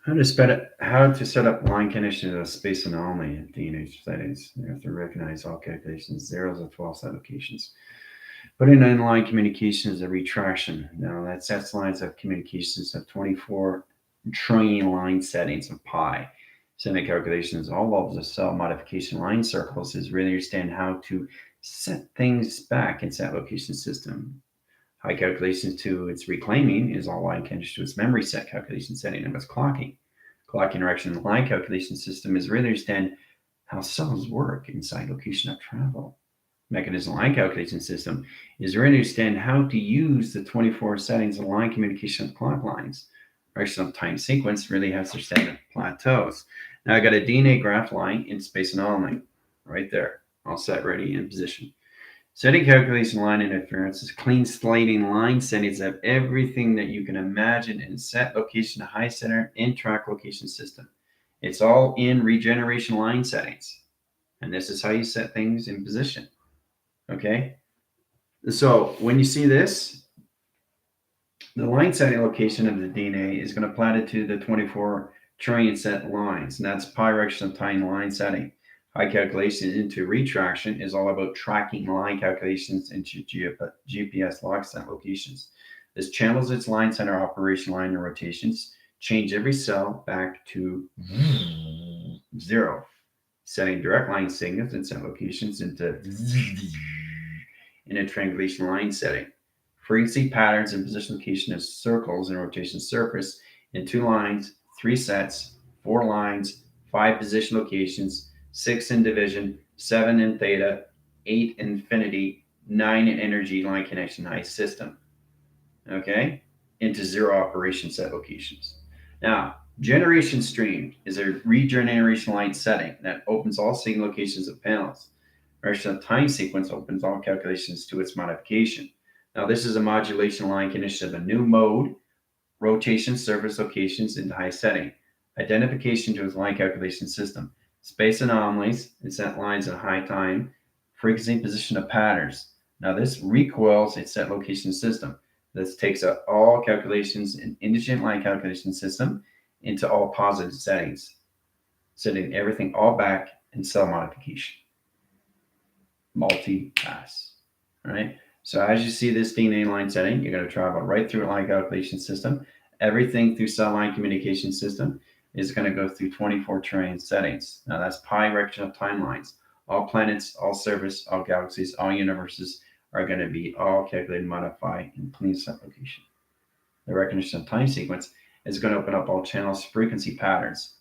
How to set up line conditions of space anomaly in DNA settings. You have to recognize all calculations, zeros or 12 set locations. Putting in line communication is a retraction. Now that sets lines of communications of 24 trillion line settings of pi. Setting calculations, all levels of cell modification line circles is really understand how to set things back in set location system. High calculations to its reclaiming is all line condition to its memory set calculation setting and its clocking. Clock interaction in the line calculation system is really understand how cells work inside location of travel. Mechanism line calculation system is really understand how to use the 24 settings of line communication of clock lines. Directional time sequence really has their standard plateaus. Now I got a DNA graph line in space anomaly right there, all set, ready, in position. Setting calculation line interference is clean slating line settings of everything that you can imagine in set location, high center, and track location system. It's all in regeneration line settings. And this is how you set things in position. Okay? So when you see this, the line setting location of the DNA is going to plat it to the 24 trillion set lines. And that's pi direction of time line setting. High calculation into retraction is all about tracking line calculations into GPS log set locations. This channels its line center operation line and rotations, change every cell back to 0, setting direct line signals and set locations into in a triangulation line setting. Frequency patterns and position location of circles and rotation surface in 2 lines, 3 sets, 4 lines, 5 position locations, 6 in division, 7 in theta, 8 in infinity, 9 in energy line connection high system. Okay? Into 0 operation set locations. Now, generation stream is a regeneration line setting that opens all signal locations of panels. Directional time sequence opens all calculations to its modification. Now, this is a modulation line condition of a new mode, rotation surface locations into high setting, identification to its line calculation system, space anomalies and set lines at high time, frequency position of patterns. Now, this recoils its set location system. This takes out all calculations in indigent line calculation system into all positive settings, setting everything all back in cell modification. Multi-pass. All right. So as you see this DNA line setting, you're going to travel right through a line calculation system. Everything through cell line communication system is going to go through 24 trillion settings. Now that's pi rectangle timelines. All planets, all surface, all galaxies, all universes are going to be all calculated, modified, in clean set location. The recognition of time sequence is going to open up all channels, frequency patterns,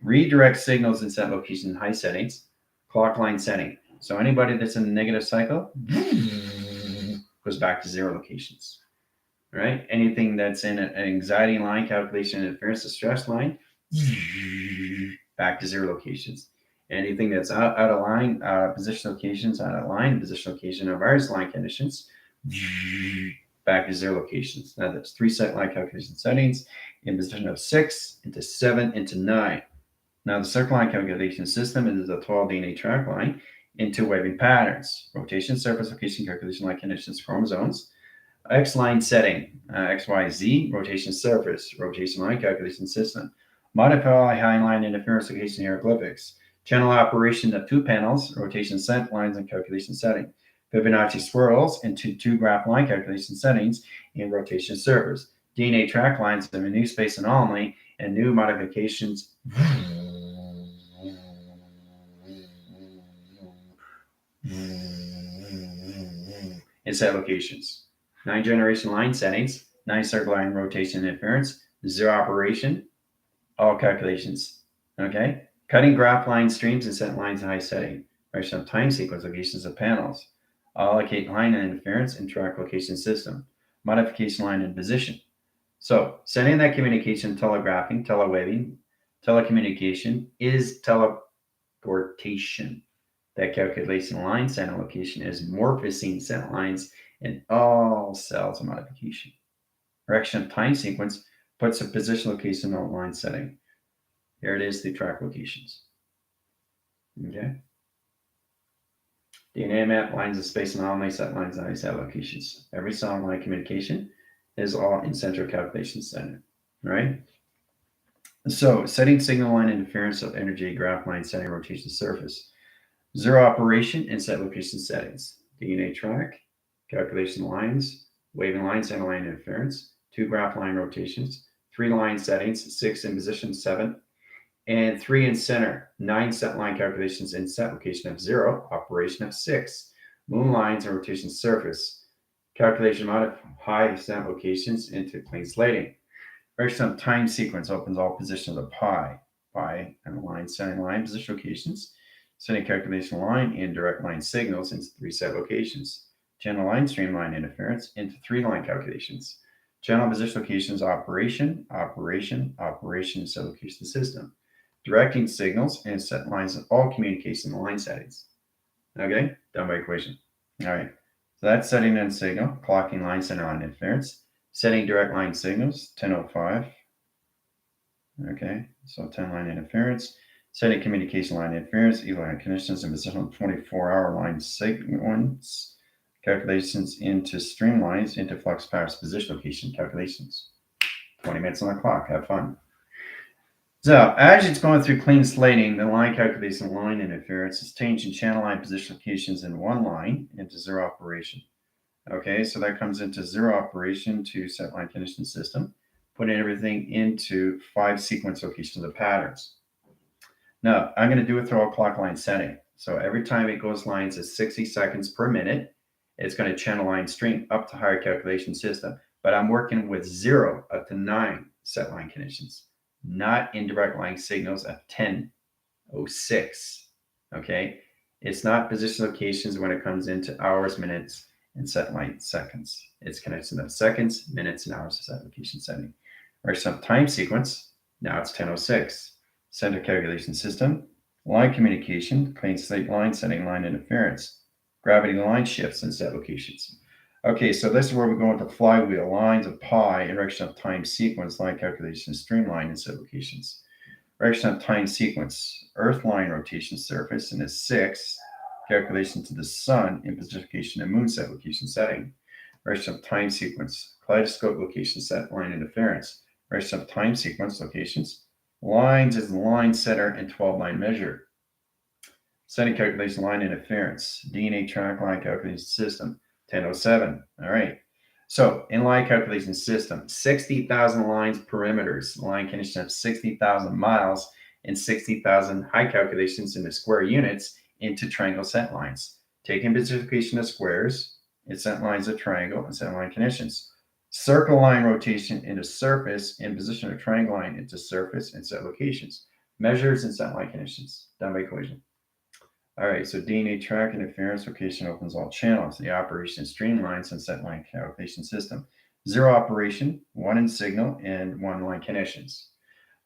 redirect signals in set location high settings, clock line setting. So anybody that's in the negative cycle goes back to 0 locations. Right? Anything that's in an anxiety line, calculation interference, a stress line, back to 0 locations. Anything that's out of line, position locations, out of line, position location of various line conditions, back to 0 locations. Now that's 3 set line calculation settings in position of 6 into 7 into 9. Now the circle line calculation system is a 12 DNA track line into waving patterns, rotation, surface location calculation line conditions, chromosomes, X line setting, XYZ, rotation surface, rotation line calculation system, modify high line interference location hieroglyphics, channel operation of 2 panels, rotation set lines and calculation setting, Fibonacci swirls into 2 graph line calculation settings in rotation surface, DNA track lines of a new space anomaly and new modifications. In set locations. 9 generation line settings, 9 circle line rotation interference, 0 operation, all calculations. Okay? Cutting graph line streams and set lines in high setting. Direction of time sequence locations of panels. Allocate line and interference and track location system. Modification line and position. So setting that communication, telegraphing, telewaving, telecommunication is teleportation. That calculation line center location is morphosine set lines in all cells of modification. Direction of time sequence puts a position location on line setting. Here it is, the track locations. Okay. DNA map, lines of space anomaly, set lines, and set locations. Every cell line communication is all in central calculation center. Right? So setting signal line interference of energy graph line setting rotation surface. Zero operation and set location settings. DNA track, calculation lines, waving line, center line interference, 2 graph line rotations, 3 line settings, 6 in position 7, and 3 in center, 9 set line calculations in set location of 0, operation of 6, moon lines and rotation surface, calculation modify set locations into clean slating. First up, time sequence opens all positions of pi and line, setting line, position locations, setting calculation line and direct line signals into 3 set locations, channel line, streamline interference into 3 line calculations, channel position locations, operation, set location system, directing signals and set lines of all communication line settings. Okay, done by equation. All right, so that's setting and signal, clocking line, center line interference, setting direct line signals, 1005. Okay, so 10 line interference, setting communication line interference, line conditions, and position 24-hour line sequence calculations into streamlines, into flux paths, position location calculations. 20 minutes on the clock. Have fun. So as it's going through clean slating, the line calculation line interference is changing channel line position locations in one line into 0 operation. Okay, so that comes into 0 operation to set line condition system, putting everything into 5 sequence locations of patterns. Now, I'm going to do it through a clock line setting. So every time it goes lines at 60 seconds per minute, it's going to channel line stream up to higher calculation system. But I'm working with 0 up to 9 set line conditions, not indirect line signals at 10:06. Okay, it's not position locations when it comes into hours, minutes, and set line seconds. It's connected to seconds, minutes, and hours of set location setting. Or some time sequence. Now it's 10:06. Center calculation system, line communication, clean slate line setting, line interference, gravity line shifts, and set locations. Okay, so this is where we go into flywheel, lines of pi, direction of time sequence, line calculation, streamline, and set locations. Direction of time sequence, Earth line rotation surface, and a 6, calculation to the sun in position and moon set location setting. Direction of time sequence, kaleidoscope location set, line interference. Direction of time sequence, locations, lines is line center and 12 line measure. Setting calculation line interference, DNA track line calculation system, 1007. All right. So in line calculation system, 60,000 lines perimeters, line condition of 60,000 miles and 60,000 high calculations into square units into triangle set lines. Taking position of squares, it set lines of triangle and set line conditions. Circle line rotation into surface and position of triangle line into surface and set locations. Measures and set line conditions. Done by equation. All right, so DNA track interference location opens all channels. The operation streamlines and set line calculation system. 0 operation, 1 in signal, and 1 line conditions.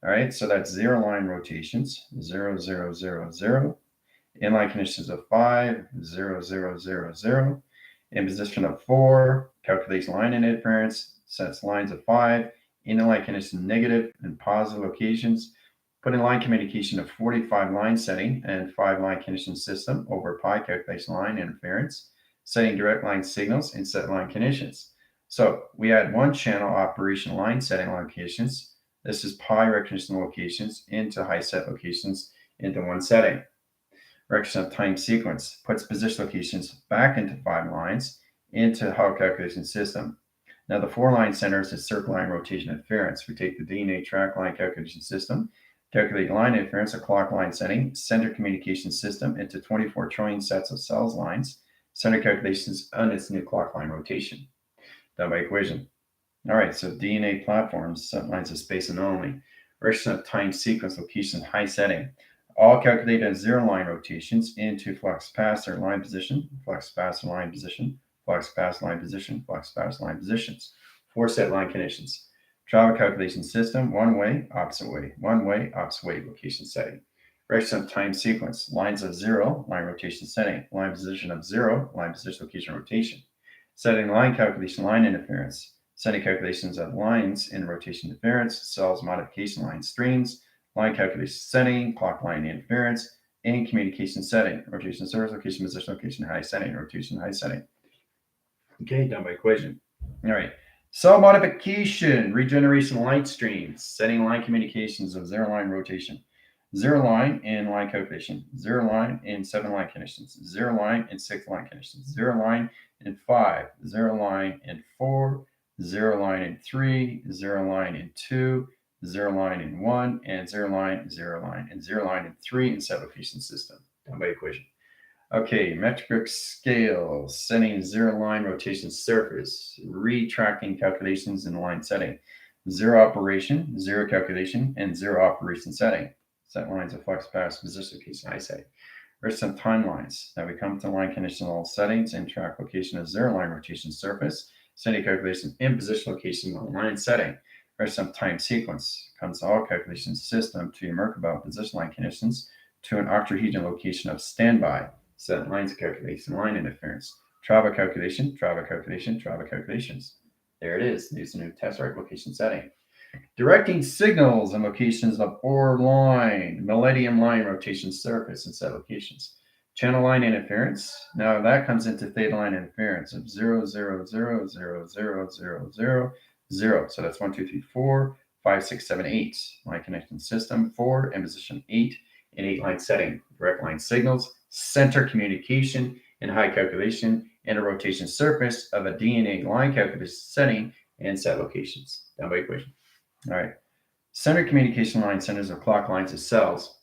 All right, so that's 0 line rotations, 0, 0, 0, 0. Inline conditions of 5, 0, 0, 0, 0. In position of 4, calculation line interference, sets lines of 5. Inline condition negative and positive locations. Put in line communication of 45 line setting and 5 line condition system over pi calculation line interference, setting direct line signals and set line conditions. So we add 1 channel operation line setting locations. This is pi recognition locations into high set locations into 1 setting. Direction of time sequence puts position locations back into 5 lines into how calculation system. Now the 4 line centers is circle line rotation interference. We take the DNA track line calculation system, calculate line interference, a clock line setting, center communication system into 24 trillion sets of cells lines, center calculations on its new clock line rotation. Done by equation. All right, so DNA platforms, set lines of space anomaly, direction of time sequence location high setting, all calculated as 0 line rotations into flux capacitor line position, flux capacitor line position, flux capacitor line position, flux capacitor line positions. 4 set line conditions. Travel calculation system, one way, opposite way, location setting. Direction of time sequence, lines of 0, line rotation setting, line position of 0, line position location rotation. Setting line calculation, line interference, setting calculations of lines in rotation interference, cells modification line streams, line calculation setting, clock line interference, and communication setting, rotation source, location, position, location, high setting, rotation, high setting. Okay, done by equation. All right. Cell modification, regeneration light streams, setting line communications of zero line rotation. Zero line in line calculation, zero line in 7 line conditions, zero line in 6 line conditions, zero line in 5, zero line in 4, zero line in 3, zero line in 2, zero line in 1, and zero line in 3 in set location system. Done by equation. Okay, metric scales, setting zero line rotation surface, retracting calculations in line setting, zero operation, zero calculation, and zero operation setting. Set lines of flux path position location I say. There's some timelines. Now we come to line condition all settings and track location of zero line rotation surface, setting calculation in position location on line setting. There's some time sequence. Comes to all calculation system to Merkabah position line conditions to an octahedron location of standby. Set lines of calculation, line interference, travel calculation, travel calculation, travel calculations. There it is. There's a new test right location setting. Directing signals and locations of ore line, millennium line rotation surface and set locations. Channel line interference. Now that comes into theta line interference of 0, 0, 0, 0, 0, 0, 0, 0. So that's 1, 2, 3, 4, 5, 6, 7, 8. Line connection system 4 and position 8 in 8 line setting. Direct line signals, center communication and high calculation, and a rotation surface of a DNA line calculation setting and set locations. Down by equation. All right. Center communication line centers are clock lines of cells.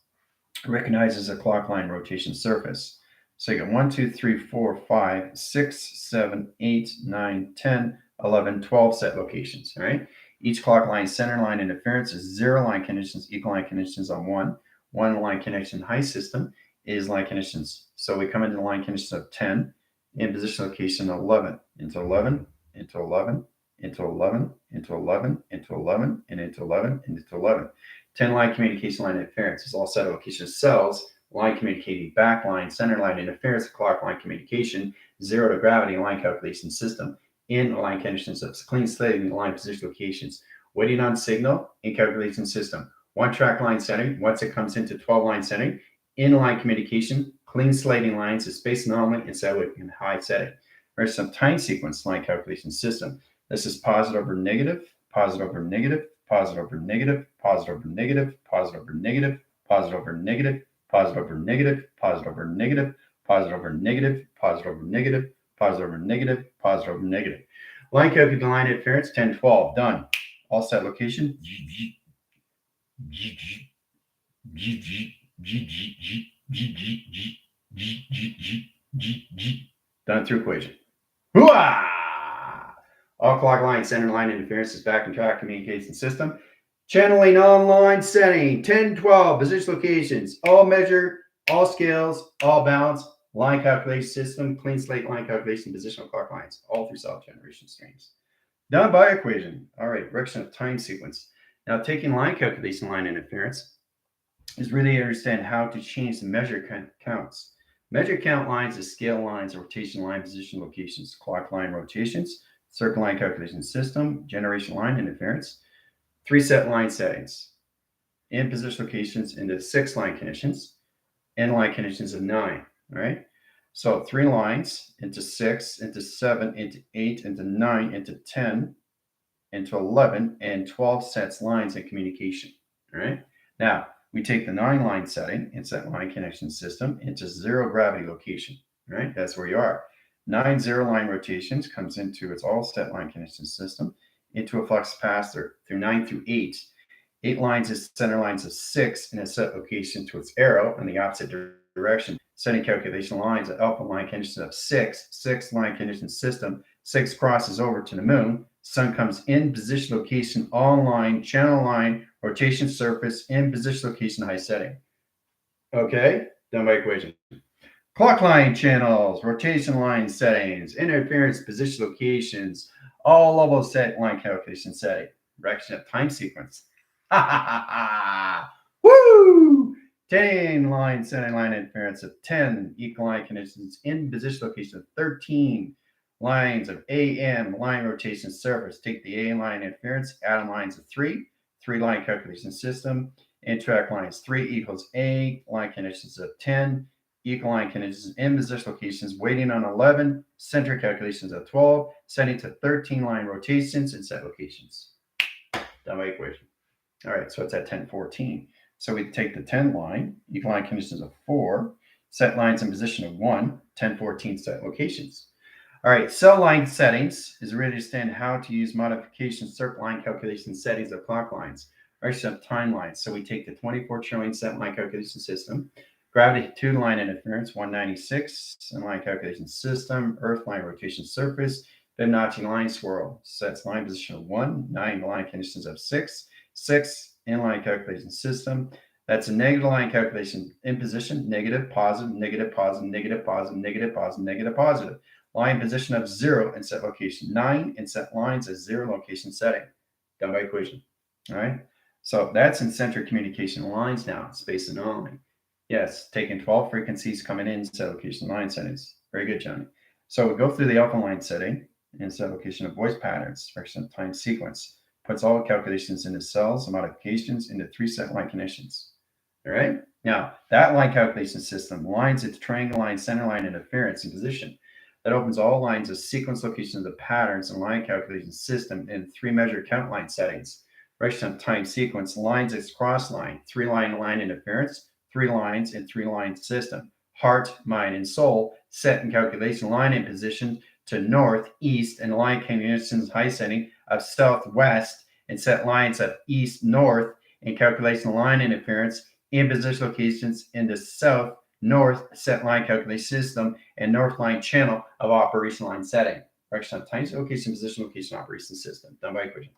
Recognizes a clock line rotation surface. So you get 1, 2, 3, 4, 5, 6, 7, 8, 9, 10, 11, 12 set locations. All right. Each clock line center line interference is zero line conditions, equal line conditions on one line connection high system is line conditions. So we come into the line conditions of 10 in position location 11 into 11 into 11 into 11 into 11 into 11 and into 11 and into 11. 10 line communication line interference is all set of location cells, line communicating back line, center line interference, clock line communication, zero to gravity line calculation system in line conditions of clean slating line position locations, waiting on signal in calculation system. One track line setting, once it comes into 12 line setting, in-line communication, clean slating lines is space anomaly and set in high setting. There's some time sequence line calculation system. This is positive over negative, positive over negative, positive over negative, positive over negative, positive over negative, positive over negative, positive over negative, positive over negative, positive over negative, positive over negative, positive over negative, positive over negative. Line calculation line interference 10, 12, done. All set location. Done through equation. Hooah! All clock line center line interference is back in track communication system. Channeling online setting 10, 12 position locations. All measure, all scales, all balance. Line calculation system, clean slate line calculation, positional clock lines, all through cell generation streams. Done by equation. All right, direction of time sequence. Now, taking line calculation line interference is really to understand how to change the measure counts. Measure count lines is scale lines, rotation line, position locations, clock line rotations, circle line calculation system, generation line interference, 3 set line settings, in position locations into 6 line conditions, and line conditions of 9. All right. So 3 lines into 6, into 7, into 8, into 9, into 10, into 11, and 12 sets lines in communication. All right. Now, we take the 9 line setting and set line connection system into 0 gravity location. All right. That's where you are. 9 0 line rotations comes into its all set line connection system into a flux capacitor through 9 through 8. 8 lines is center lines of 6 in a set location to its arrow in the opposite direction. Setting calculation lines at alpha line conditions of 6 line condition system. 6 crosses over to the moon. Sun comes in position location on line, channel line, rotation surface, in position location high setting. Okay, done by equation. Clock line channels, rotation line settings, interference position locations, all level set line calculation setting. Direction of time sequence. Woo! 10 line setting line interference of 10 equal line conditions in position location of 13 lines of AM line rotation surface. Take the AM line interference, add lines of 3 line calculation system, and track lines 3 equals A line conditions of 10 equal line conditions in position locations, waiting on 11, center calculations of 12, setting to 13 line rotations and set locations. Done by equation. All right, so it's at 1014. So we take the 10 line, equal line conditions of 4, set lines in position of 1, 1014 set locations. All right, cell line settings is really to understand how to use modifications, circle line calculation settings of clock lines, or some timelines. So we take the 24 trillion set line calculation system, gravity 2 line interference 196, and line calculation system, Earth line rotation surface, Fibonacci line swirl, sets line position of 1, 9 line conditions of 6, 6 inline calculation system. That's a negative line calculation in position, negative, positive, negative, positive, negative, positive, negative, positive, negative, positive. Line position of 0 and set location 9 and set lines as 0 location setting. Done by equation. All right. So that's in center communication lines now, space anomaly. Yes, taking 12 frequencies coming in, set location line settings. Very good, Johnny. So we go through the alpha line setting and set location of voice patterns, fraction of time sequence. Puts all calculations into cells and modifications into 3 set line conditions. All right. Now, that line calculation system lines its triangle line, center line interference in position. That opens all lines as sequence locations of patterns and line calculation system in 3 measure count line settings. Fraction of time sequence lines its cross line, 3 line interference, 3 lines and 3 line system. Heart, mind, and soul set in calculation line in position to north, east, and line conditions high setting of southwest, and set lines of east, north, and calculation line interference in position locations in the south, north set line calculation system, and north line channel of operation line setting. Fraction of time, location, position, location, operation system. Done by equation.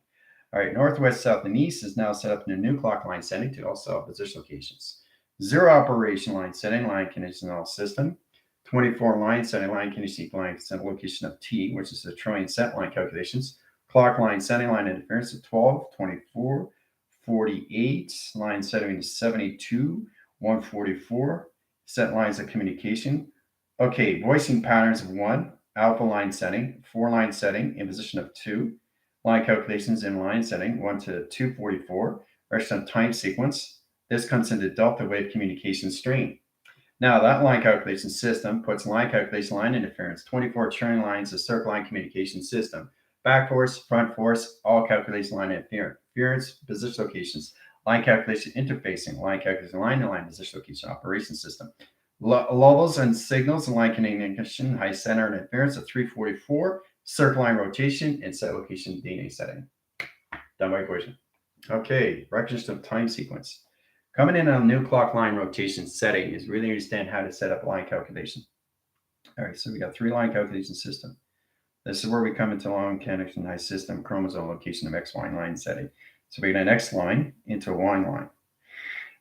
All right, northwest, south, and east is now set up in a new clock line setting to also position locations. 0 operation line setting, line condition all system. 24 line setting, line condition line set location of T, which is the trillion set line calculations. Clock line setting, line interference of 12, 24, 48, line setting is 72, 144, set lines of communication. Okay, voicing patterns of 1, alpha line setting, 4 line setting in position of 2, line calculations in line setting 1 to 244, or some time sequence. This comes into delta wave communication stream. Now that line calculation system puts line calculation line interference, 24 trillion lines of circle line communication system. Back force, front force, all calculation line interference, position locations, line calculation interfacing, line calculation line to line position location operation system. Levels and signals and line communication, high center and interference of 344, circle line rotation, and set location DNA setting. Done by equation. Okay, representation of time sequence. Coming in on a new clock line rotation setting is really understand how to set up line calculation. All right, so we got 3 line calculation system. This is where we come into long connection high system chromosome location of X, Y line setting. So we get an X line into a Y line.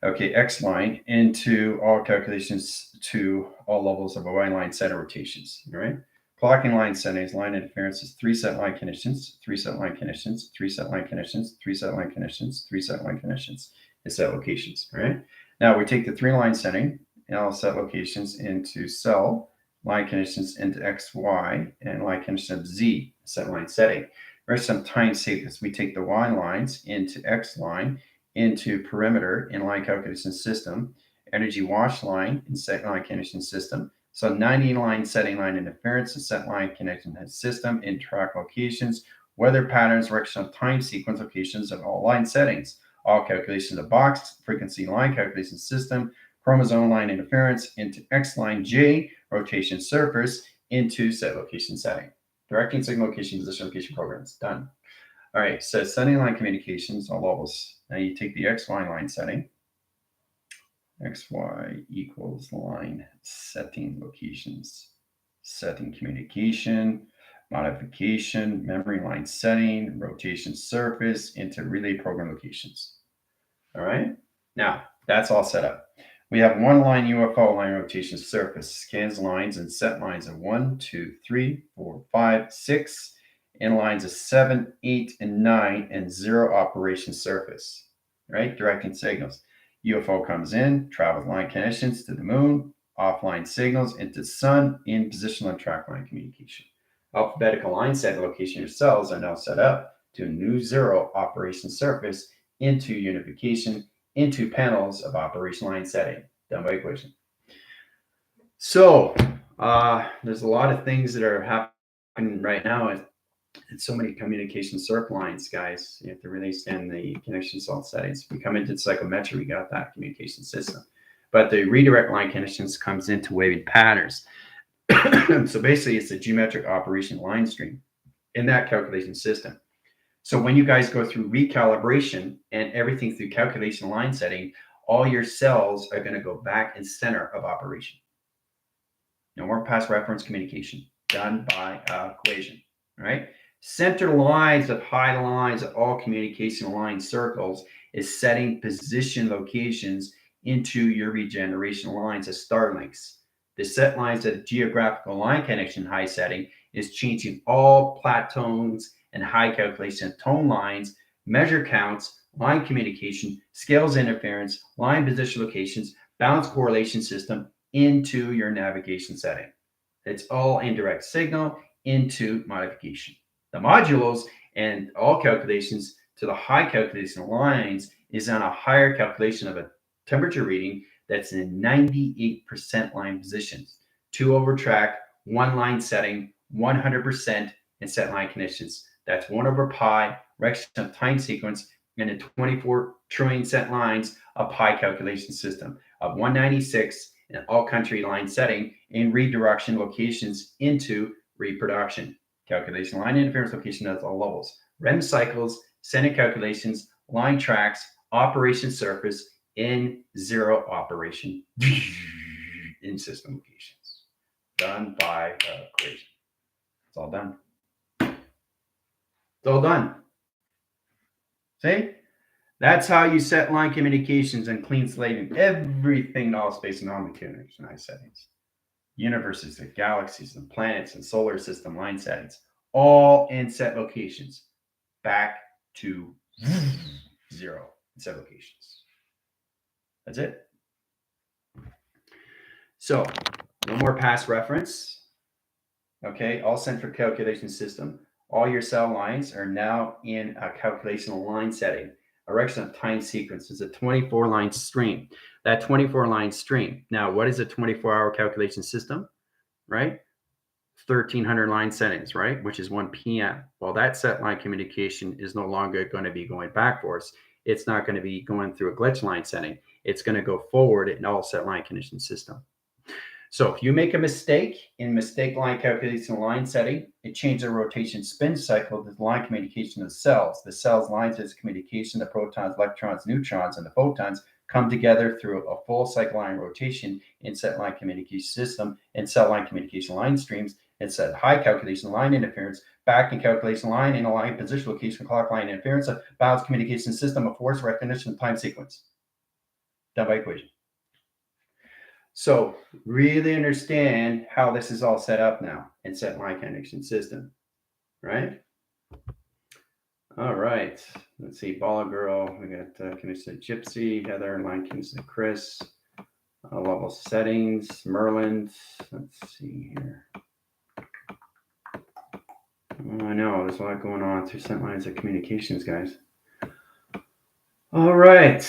Okay, X line into all calculations to all levels of a Y line set of rotations. All right. Clocking line settings, line interference is 3 set line conditions, 3 set line conditions, 3 set line conditions, 3 set line conditions, 3 set line conditions, and set locations. All right. Now we take the 3 line setting and all set locations into cell, line conditions into X, Y, and line condition of Z, set line setting. There's some time sequence. We take the Y lines into X line, into perimeter in line calculation system, energy wash line in set line condition system. So 90 line setting line interference and set line connection system in track locations, weather patterns, direction of time sequence locations of all line settings, all calculations of box, frequency line calculation system, chromosome line interference into X line J, rotation surface into set location setting. Directing signal location, position location programs. Done. All right, so setting line communications, all levels. Now you take the XY line setting. XY equals line setting locations. Setting communication, modification, memory line setting, rotation surface into relay program locations. All right, now that's all set up. We have 1 line UFO line rotation surface, scans lines and set lines of 1, 2, 3, 4, 5, 6, and lines of 7, 8, and 9, and 0 operation surface, right? Directing signals. UFO comes in, travels line connections to the moon, offline signals into sun, in position on track line communication. Alphabetical line set location of cells are now set up to a new 0 operation surface into unification into panels of operation line setting. Done by equation. So there's a lot of things that are happening right now. It's so many communication circ lines, guys. You have to really understand the connection salt settings. We come into psychometry, we got that communication system. But the redirect line connections comes into waving patterns. So basically, it's a geometric operation line stream in that calculation system. So when you guys go through recalibration and everything through calculation line setting, all your cells are going to go back in center of operation. No more past reference communication done by equation, right? Center lines of high lines of all communication line circles is setting position locations into your regeneration lines as star links. The set lines of geographical line connection high setting is changing all platones and high calculation tone lines, measure counts, line communication, scales interference, line position locations, balance correlation system into your navigation setting. It's all indirect signal into modification. The modulos and all calculations to the high calculation lines is on a higher calculation of a temperature reading that's in 98% line positions. 2 over track, 1 line setting, 100% in set line conditions. That's 1 over pi, rection of time sequence, and the 24 trillion set lines of pi calculation system of 196 in all country line setting in redirection locations into reproduction. Calculation line interference location at all levels. REM cycles, Senate calculations, line tracks, operation surface, in zero operation in system locations. Done by equation. It's all done. It's all done. See? That's how you set line communications and clean slating everything to all space and non-communication settings. Universes, the galaxies, and planets, and solar system line settings, all in set locations, back to zero in set locations. That's it. So, no more past reference. Okay, all central calculation system. All your cell lines are now in a calculation line setting. Erection of time sequence is a 24 line stream. That 24 line stream. Now, what is a 24-hour calculation system? Right? 1,300 line settings, right? Which is 1 p.m. Well, that set line communication is no longer going to be going back for us. It's not going to be going through a glitch line setting. It's going to go forward in all set line condition system. So if you make a mistake in mistake line calculation line setting, it changes the rotation spin cycle to the line communication of the cells. The cells lines is communication, the protons, electrons, neutrons, and the photons come together through a full cycle line rotation in set line communication system and cell line communication line streams. It said high calculation line interference, back in calculation line, in a line position location, clock line interference, a balanced communication system of force recognition time sequence. Done by equation. So really understand how this is all set up now in set line connection system, right? All right. Let's see. Balla Girl. We got connection to Gypsy, Heather, line connection to Chris. Level settings, Merlin. Let's see here. Oh, I know there's a lot going on through set lines of communications, guys. All right.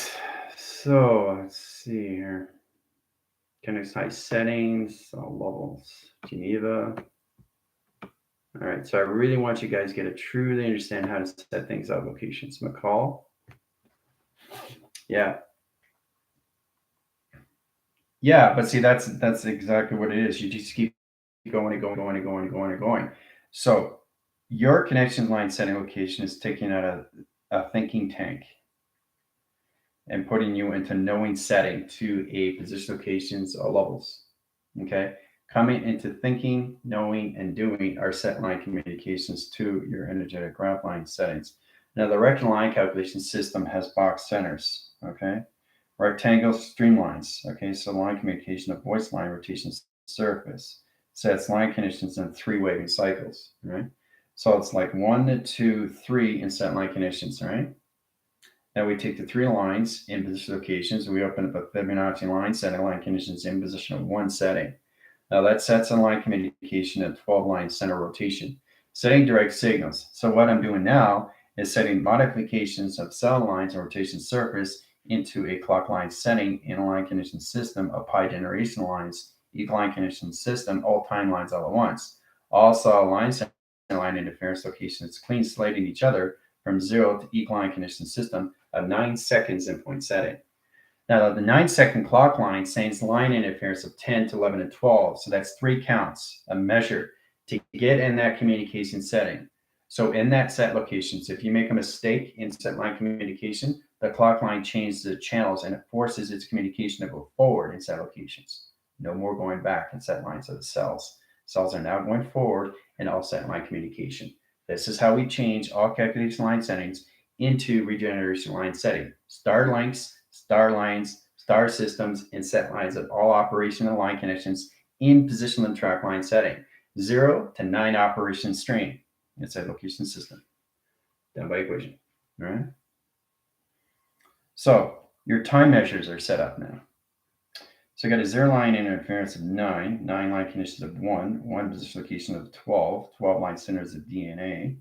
So let's see here. Connects high settings, all levels, Geneva. All right, so I really want you guys to get to truly understand how to set things up locations. McCall. Yeah. Yeah, but see, that's exactly what it is. You just keep going and going and going and going and going. So your connection line setting location is taking out a thinking tank and putting you into knowing setting to a position locations or levels. Okay. Coming into thinking, knowing, and doing are set line communications to your energetic graph line settings. Now, the rectangle line calculation system has box centers, okay? Rectangle streamlines, okay? So line communication of voice line rotation surface sets line conditions in 3 waving cycles, right? So it's like 1, 2, 3 in set line conditions, right? Now we take the 3 lines in position locations, and we open up a Fibonacci line setting line conditions in position of 1 setting. Now that sets a line communication at 12 line center rotation, setting direct signals. So what I'm doing now is setting modifications of cell lines and rotation surface into a clock line setting in a line condition system of pi generation lines equal line condition system, all timelines all at once. All solid lines and line interference locations clean slating each other from 0 to equal line condition system of 9 seconds in point setting. Now, the 9-second clock line sends line interference of 10 to 11 and 12. So that's 3 counts, a measure to get in that communication setting. So in that set locations, if you make a mistake in set line communication, the clock line changes the channels and it forces its communication to go forward in set locations. No more going back in set lines of the cells. Cells are now going forward in all set line communication. This is how we change all calculation line settings into regeneration line setting. Star lengths, star lines, star systems, and set lines of all operational line connections in position and track line setting. 0 to 9 operation strain inside location system. Done by equation. All right. So your time measures are set up now. So I got a 0 line interference of 9, 9 line conditions of 1 position location of 12 line centers of DNA.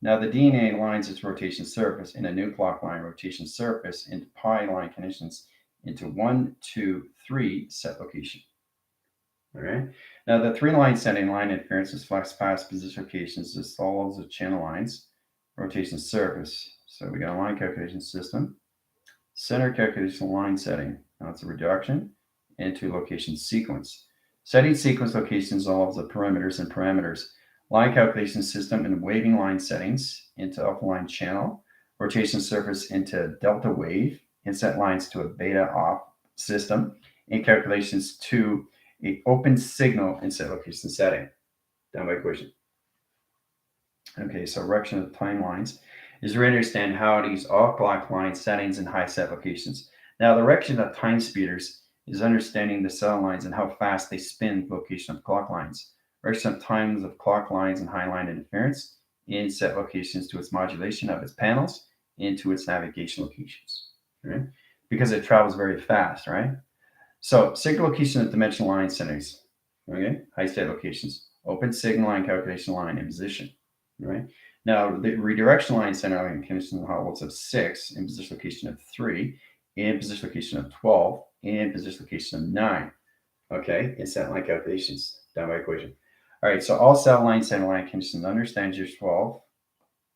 Now the DNA lines its rotation surface in a new clock line rotation surface into pi line conditions into 1, 2, 3 set location. All right. Now the 3 line setting line interference is flex path position locations as follows the channel lines rotation surface. So we got a line calculation system, center calculation line setting. Now it's a reduction into location sequence. Setting sequence locations involves the perimeters and parameters. Line calculation system and waving line settings into alpha line channel, rotation surface into delta wave, and set lines to a beta off system, and calculations to an open signal in set location setting. Done by equation. Okay, so erection of timelines is to understand how to use all clock line settings in high set locations. Now, the erection of time speeders is understanding the cell lines and how fast they spin the location of clock lines. Erection of times of clock lines and high line interference in set locations to its modulation of its panels into its navigation locations, right? Because it travels very fast, right? So signal location of dimensional line settings, okay? High set locations, open signal line calculation line in position, right? Now the redirection line center line condition holds of 6 in position location of 3, in position location of 12, in position location of 9, okay? In set line calculations, done by equation. All right, so all cell line center line conditions understand your 12,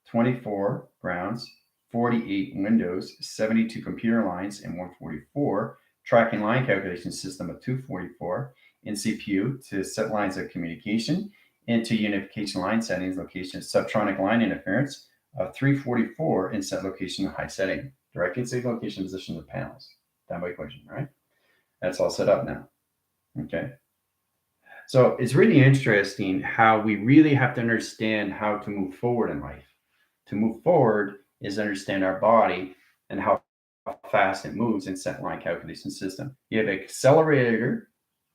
24 grounds, 48 windows, 72 computer lines, and 144 tracking line calculation system of 244 in CPU to set lines of communication into unification line settings location subtronic line interference of 344 in set location high setting, directing signal location position of panels. Done by equation, right? That's all set up now. Okay. So it's really interesting how we really have to understand how to move forward in life. To move forward is understand our body and how fast it moves in set line calculation system. You have an accelerator,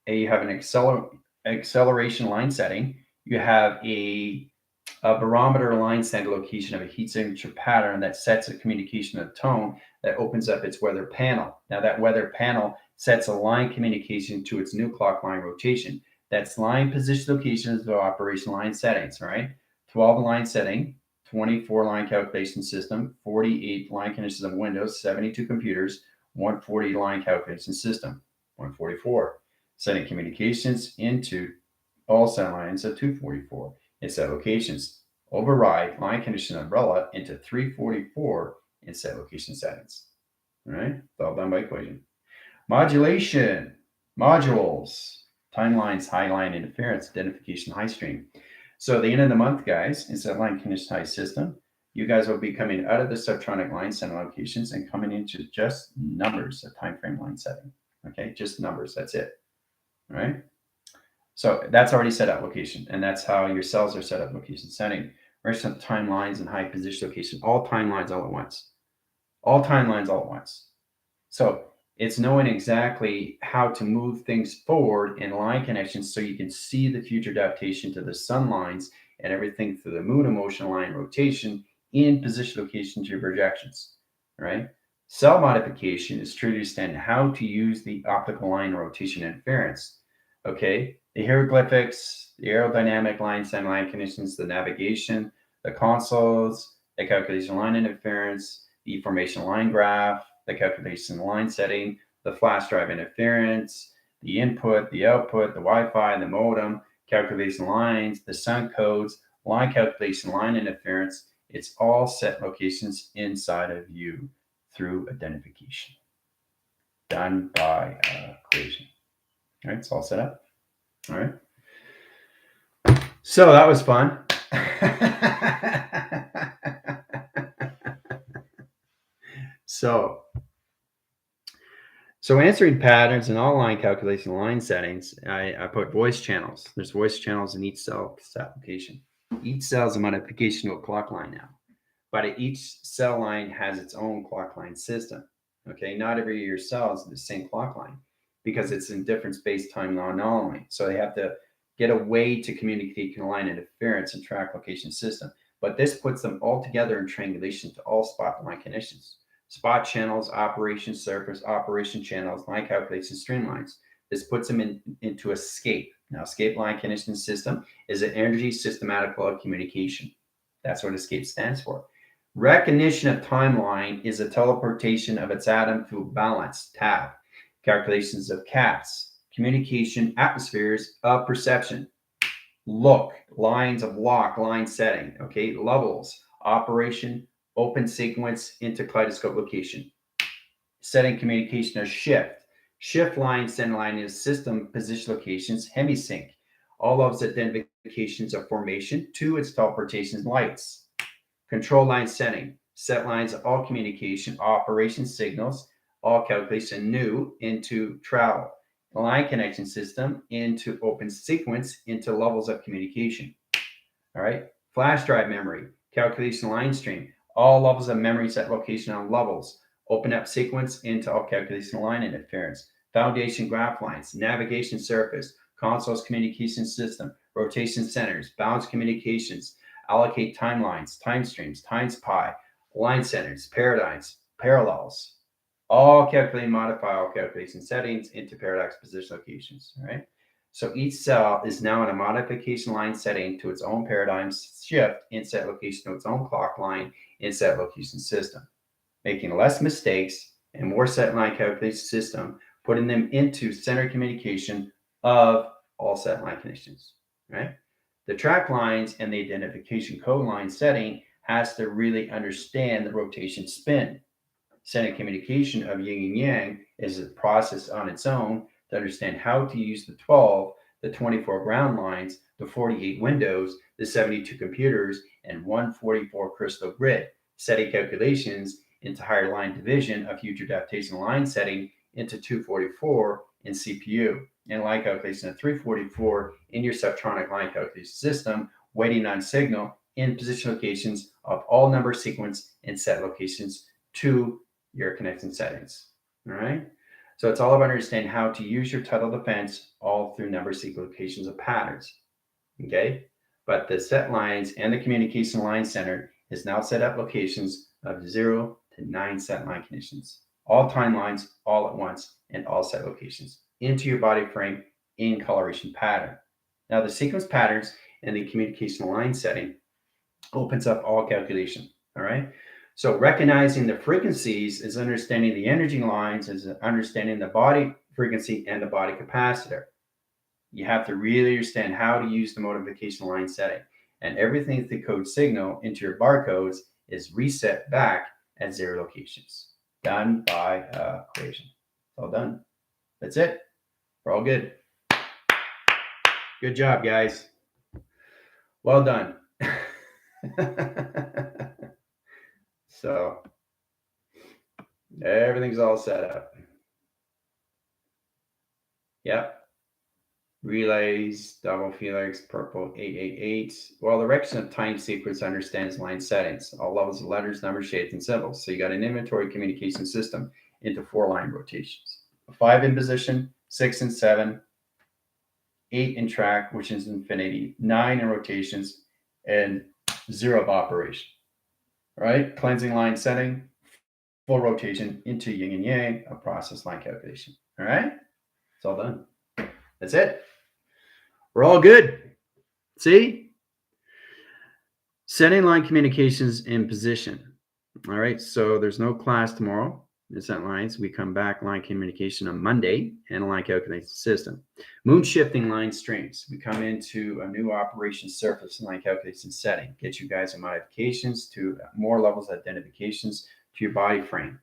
you have an acceleration line setting, you have a barometer line setting location of a heat signature pattern that sets a communication of tone that opens up its weather panel. Now that weather panel sets a line communication to its new clock line rotation. That's line position locations of operation line settings, right? 12 line setting, 24 line calculation system, 48 line conditions of Windows, 72 computers, 140 line calculation system, 144. Setting communications into all set lines of 244 in set locations. Override line condition umbrella into 344 in set location settings. All right, it's all done by equation. Modulation, modules. Timelines, high line interference, identification, high stream. So the end of the month, guys, in set line condition high system, you guys will be coming out of the subtronic line center locations and coming into just numbers, a time frame line setting. Okay, just numbers, that's it. All right. So that's already set up location, and that's how your cells are set up location setting. Rest of timelines and high position location, all timelines all at once. All timelines all at once. So it's knowing exactly how to move things forward in line connections so you can see the future adaptation to the sun lines and everything through the moon motion line rotation in position location to your projections, right? Cell modification is to understand how to use the optical line rotation interference, okay? The hieroglyphics, the aerodynamic line, semi-line conditions, the navigation, the consoles, the calculation line interference, the formation line graph, the calculation line setting, the flash drive interference, the input, the output, the Wi-Fi, the modem, calculation lines, the sun codes, line calculation, line interference. It's all set locations inside of you through identification, done by equation. All right, it's all set up. All right. So that was fun. So answering patterns in all line calculation line settings, I put voice channels. There's voice channels in each cell application. Each cell is a modification to a clock line now, but each cell line has its own clock line system. Okay, not every of your cells is the same clock line because it's in different space-time non-anomaly. So they have to get a way to communicate line interference and track location system. But this puts them all together in triangulation to all spot line connections. Spot channels, operation surface, operation channels, line calculation streamlines. This puts them into escape. Now, escape line connection system is an energy systematic law of communication. That's what escape stands for. Recognition of timeline is a teleportation of its atom through balance, tab. Calculations of CATs, communication atmospheres of perception. Look, lines of lock, line setting, okay, levels, operation, open sequence into kaleidoscope location. Setting communication or shift. Shift line, send line is system position locations, hemisync. All of its identifications of formation to its teleportations lights. Control line setting. Set lines of all communication, operation signals, all calculation new into travel. Line connection system into open sequence into levels of communication. All right. Flash drive memory, calculation line stream, all levels of memory set location on levels. Open up sequence into all calculation line interference. Foundation graph lines, navigation surface, consoles communication system, rotation centers, bounds communications, allocate timelines, time streams, times pi, line centers, paradigms, parallels. All calculate and modify all calculation settings into paradox position locations. All right. So each cell is now in a modification line setting to its own paradigm shift in set location to its own clock line in set location system, making less mistakes and more set line calculation system, putting them into center communication of all set line connections. Right. The track lines and the identification code line setting has to really understand the rotation spin. Center communication of yin and yang is a process on its own to understand how to use the 12, the 24 ground lines, the 48 windows, the 72 computers, and 144 crystal grid, setting calculations into higher line division of future adaptation line setting into 244 in CPU, and line calculation of 344 in your subtronic line calculation system, waiting on signal in position locations of all number sequence and set locations to your connection settings. All right. So it's all about understanding how to use your title defense all through number sequence locations of patterns. Okay. But the set lines and the communication line center is now set up locations of 0 to 9 set line conditions, all timelines, all at once, and all set locations into your body frame in coloration pattern. Now the sequence patterns and the communication line setting opens up all calculation. All right. So recognizing the frequencies is understanding the energy lines, is understanding the body frequency and the body capacitor. You have to really understand how to use the modification line setting. And everything that codes signal into your barcodes is reset back at 0 locations. Done by equation. All done. That's it. We're all good. Good job, guys. Well done. So everything's all set up. Yep. Relays, double helix, purple 888. Well, the direction of time sequence understands line settings, all levels of letters, numbers, shapes, and symbols. So you got an inventory communication system into 4 line rotations. 5 in position, 6 and 7, 8 in track, which is infinity, 9 in rotations, and 0 of operation. All right, cleansing line setting, full rotation into yin and yang, a process line calculation. All right, it's all done. That's it. We're all good. See? Setting line communications in position. All right, so there's no class tomorrow. set lines. We come back line communication on Monday and a line calculation system. Moon shifting line strings. We come into a new operation surface line calculation setting. Get you guys in modifications to more levels of identifications to your body frame.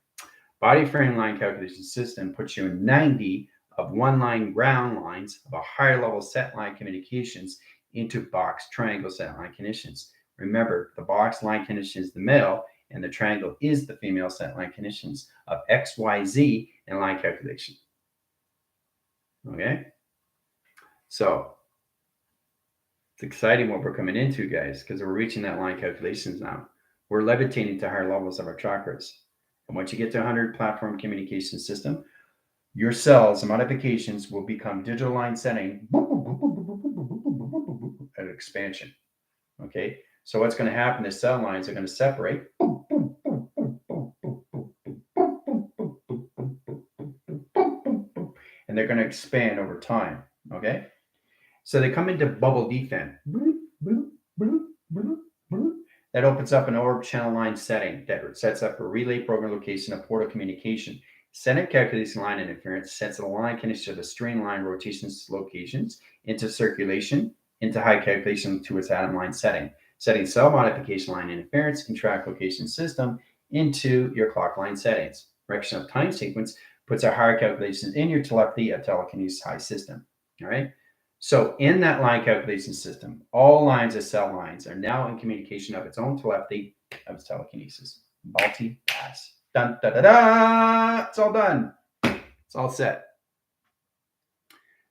Body frame line calculation system puts you in 90 of one line ground lines of a higher level set line communications into box triangle set line conditions. Remember, the box line condition is the male and the triangle is the female set line conditions of X, Y, Z in line calculation. Okay? So, it's exciting what we're coming into, guys, because we're reaching that line calculations now. We're levitating to higher levels of our chakras. And once you get to 100 platform communication system, your cells and modifications will become digital line setting at expansion. Okay? So what's going to happen is cell lines are going to separate. And they're going to expand over time. Okay? So they come into bubble defend. That opens up an orb channel line setting that sets up a relay program location of port of communication. Senate calculation line interference sets the line condition of the string line rotations locations into circulation, into high calculation to its atom line setting. Setting cell modification line interference and track location system into your clock line settings. Correction of time sequence puts our higher calculations in your telepathy of telekinesis high system. All right. So in that line calculation system, all lines of cell lines are now in communication of its own telepathy of its telekinesis. Multi-pass. Dun, da, da, da. It's all done. It's all set.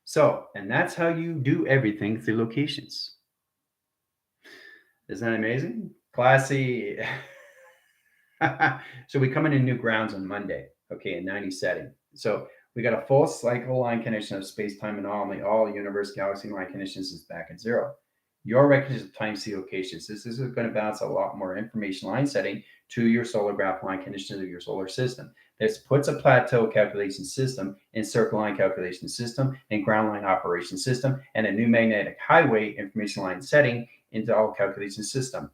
So, and that's how you do everything through locations. Isn't that amazing? Classy. So we come into new grounds on Monday, okay, in 90 setting. So we got a full cycle line condition of space-time anomaly. All universe galaxy line conditions is back at zero. Your recognition of time C locations. This is going to bounce a lot more information line setting to your solar graph line conditions of your solar system. This puts a plateau calculation system and circle line calculation system and ground line operation system and a new magnetic highway information line setting into all calculation system.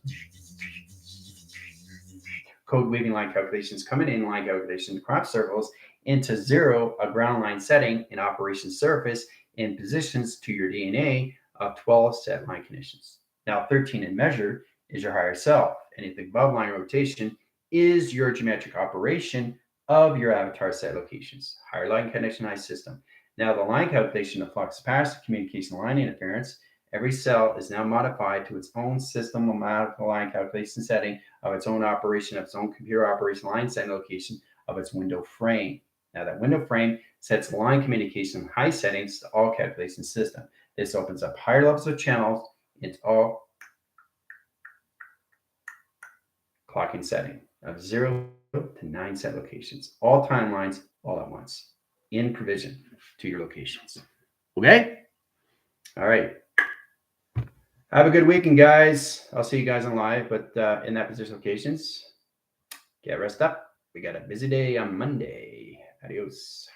Code weaving line calculations coming in line calculation crop circles into zero, a ground line setting in operation surface in positions to your DNA of 12 set line conditions. Now 13 in measure is your higher self. Anything above line rotation is your geometric operation of your avatar set locations. Higher line condition high system. Now the line calculation of flux capacitor communication line interference. Every cell is now modified to its own system mathematical line calculation setting of its own operation, of its own computer operation line setting location of its window frame. Now that window frame sets line communication high settings to all calculation system. This opens up higher levels of channels into all clocking setting of 0 to 9 set locations. All timelines all at once in provision to your locations. Okay? All right. Have a good weekend, guys. I'll see you guys on live, but in that position locations, get rest up. We got a busy day on Monday. Adios.